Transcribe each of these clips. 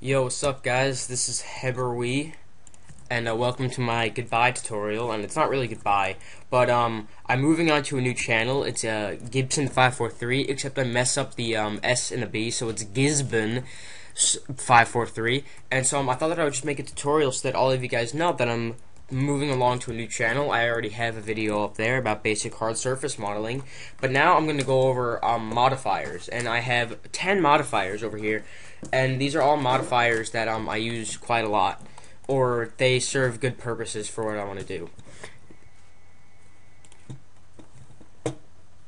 Yo, what's up guys? This is heberwi, and welcome to my goodbye tutorial. And it's not really goodbye, but I'm moving on to a new channel. It's Gibson 543, except I mess up the S and the B, so it's Gisbon 543. And so I thought that I would just make a tutorial so that all of you guys know that I'm moving along to a new channel. I already have a video up there about basic hard surface modeling, but now I'm going to go over modifiers, and I have 10 modifiers over here, and these are all modifiers that I use quite a lot, or they serve good purposes for what I want to do.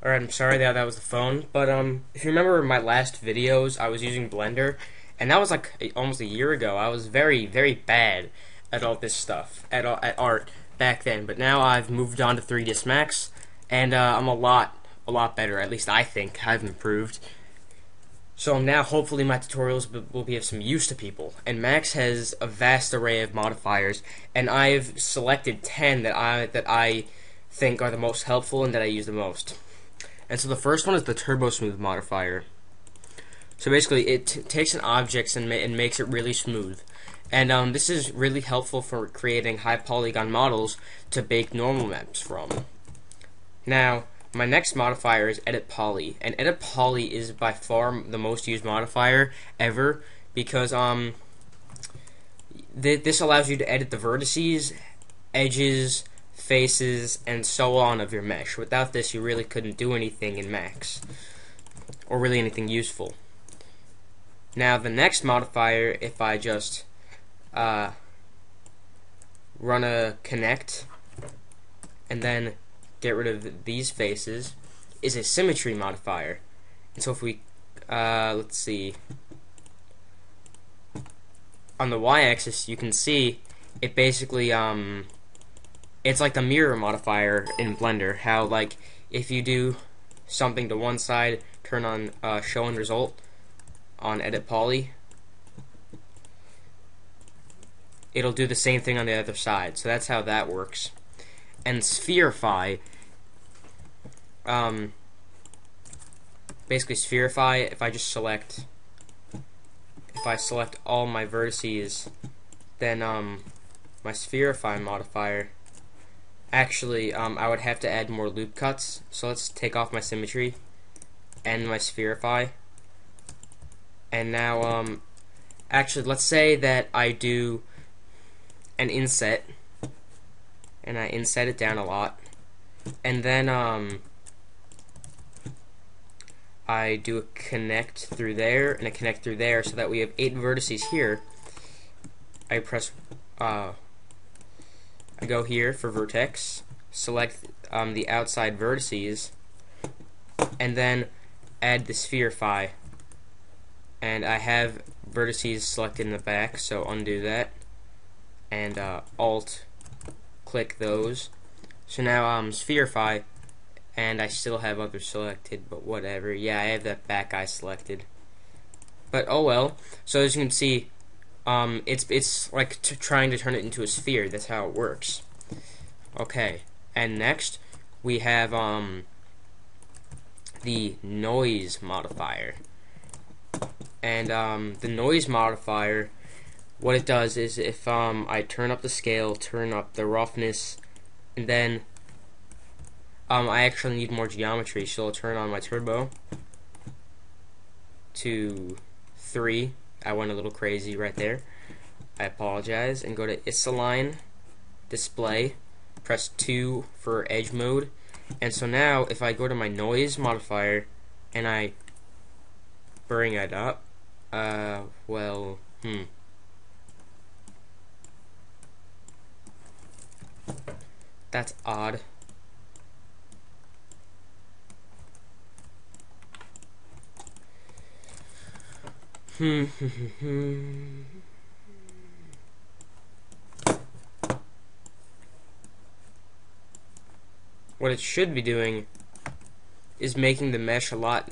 Alright, I'm sorry that was the phone, but if you remember my last videos, I was using Blender, and that was like almost a year ago. I was very, very bad at all this stuff, at art back then, but now I've moved on to 3ds Max, and I'm a lot better. At least I think I've improved. So now hopefully my tutorials will be of some use to people. And Max has a vast array of modifiers, and I've selected 10 that I think are the most helpful and that I use the most. And so the first one is the Turbo Smooth modifier. So basically it takes an object and makes it really smooth. And this is really helpful for creating high polygon models to bake normal maps from. Now, my next modifier is Edit Poly, and Edit Poly is by far the most used modifier ever because this allows you to edit the vertices, edges, faces, and so on of your mesh. Without this, you really couldn't do anything in Max, or really anything useful. Now, the next modifier, if I just run a connect and then get rid of these faces, is a symmetry modifier. And so if we let's see, on the y-axis you can see it basically it's like the mirror modifier in Blender, how like if you do something to one side, turn on show and result on Edit Poly, it'll do the same thing on the other side. So that's how that works. And Spherify, basically Spherify, if I select all my vertices, then my Spherify modifier, actually I would have to add more loop cuts. So let's take off my symmetry and my Spherify, and now actually let's say that I do an inset, and I inset it down a lot, and then I do a connect through there and a connect through there, so that we have 8 vertices here. I press I go here for vertex, select the outside vertices, and then add the Spherify, and I have vertices selected in the back, so undo that and alt click those. So now Spherify, and I still have others selected, but whatever. Yeah, I have that back guy selected, but oh well. So as you can see, it's like trying to turn it into a sphere. That's how it works. Okay, and next we have the noise modifier, and the noise modifier, what it does is if I turn up the scale, turn up the roughness, and then I actually need more geometry, so I'll turn on my turbo to 3. I went a little crazy right there. I apologize. And go to Isalign, Display, press 2 for edge mode. And so now if I go to my noise modifier and I bring it up, that's odd. What it should be doing is making the mesh a lot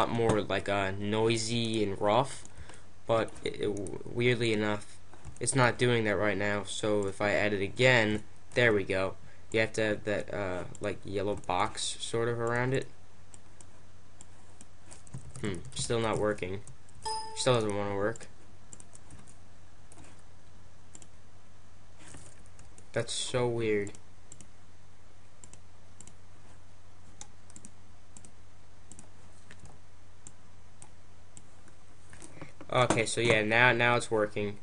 more like noisy and rough, but weirdly enough, it's not doing that right now. So if I add it again, there we go. You have to have that like yellow box sort of around it. Still not working. Still doesn't want to work. That's so weird. Okay, so yeah, now it's working.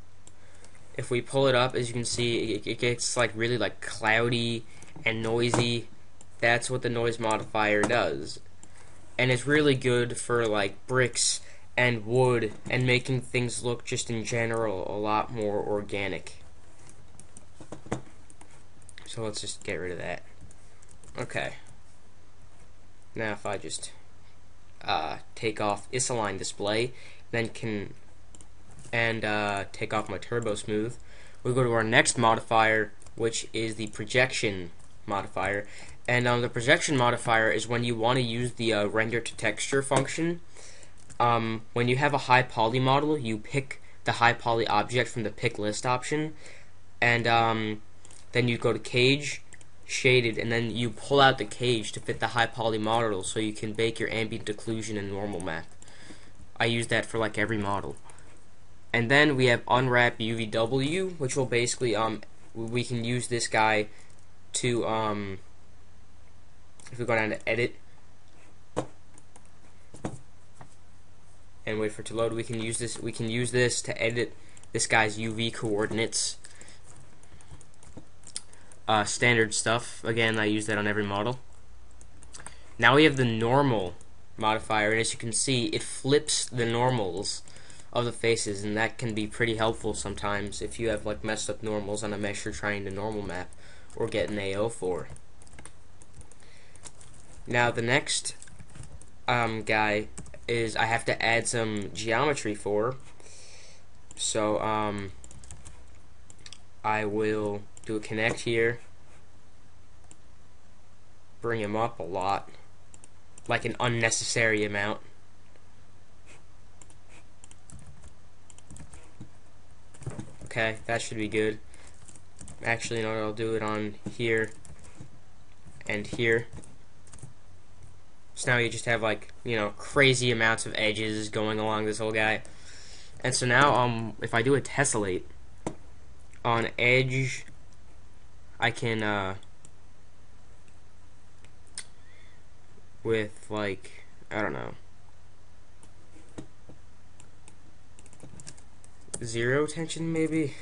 If we pull it up, as you can see, it gets like really like cloudy and noisy. That's what the noise modifier does. And it's really good for like bricks and wood and making things look just in general a lot more organic. So let's just get rid of that. Okay. Now if I just take off Isalign display, then can take off my turbo smooth, we go to our next modifier, which is the projection modifier. And the projection modifier is when you want to use the render to texture function. When you have a high poly model, you pick the high poly object from the pick list option, and then you go to cage, shaded, and then you pull out the cage to fit the high poly model so you can bake your ambient occlusion and normal map. I use that for like every model. And then we have unwrap UVW, which will basically we can use this guy to if we go down to edit and wait for it to load, we can use this to edit this guy's UV coordinates. Standard stuff. Again, I use that on every model. Now we have the normal modifier, and as you can see, it flips the normals of the faces, and that can be pretty helpful sometimes if you have like messed up normals on a mesh you're trying to normal map or get an AO for. Now the next guy is I have to add some geometry for. So I will do a connect here, bring him up a lot, like an unnecessary amount. Okay, that should be good. Actually, you know what, I'll do it on here and here. So now you just have like, you know, crazy amounts of edges going along this whole guy. And so now if I do a tessellate on edge, I can with like, I don't know, 0 tension maybe.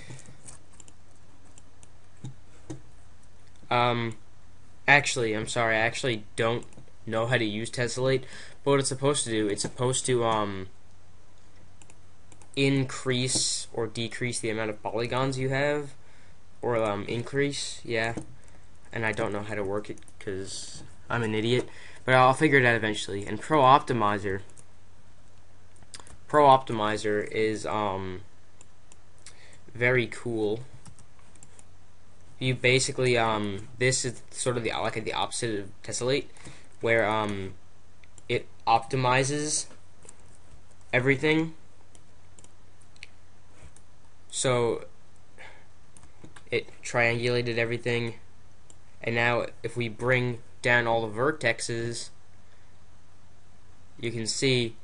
Actually, I'm sorry, I actually don't know how to use tessellate, but what it's supposed to do, it's supposed to increase or decrease the amount of polygons you have, or increase, yeah. And I don't know how to work it because I'm an idiot, but I'll figure it out eventually. And Pro Optimizer is very cool. You basically this is sort of the opposite of tessellate, where it optimizes everything. So it triangulated everything, and now if we bring down all the vertexes, you can see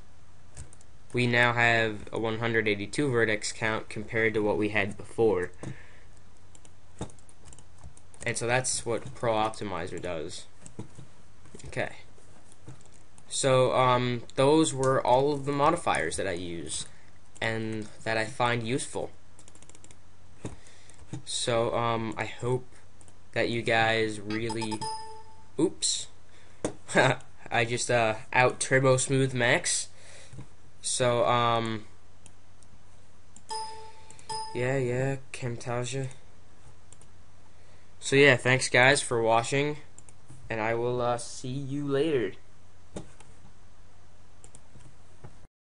we now have a 182 vertex count compared to what we had before. And so that's what Pro Optimizer does. Okay. So those were all of the modifiers that I use and that I find useful. So I hope that you guys really, oops, I just out turbo smooth Max. So yeah, Camtasia. So yeah, thanks guys for watching, and I will see you later.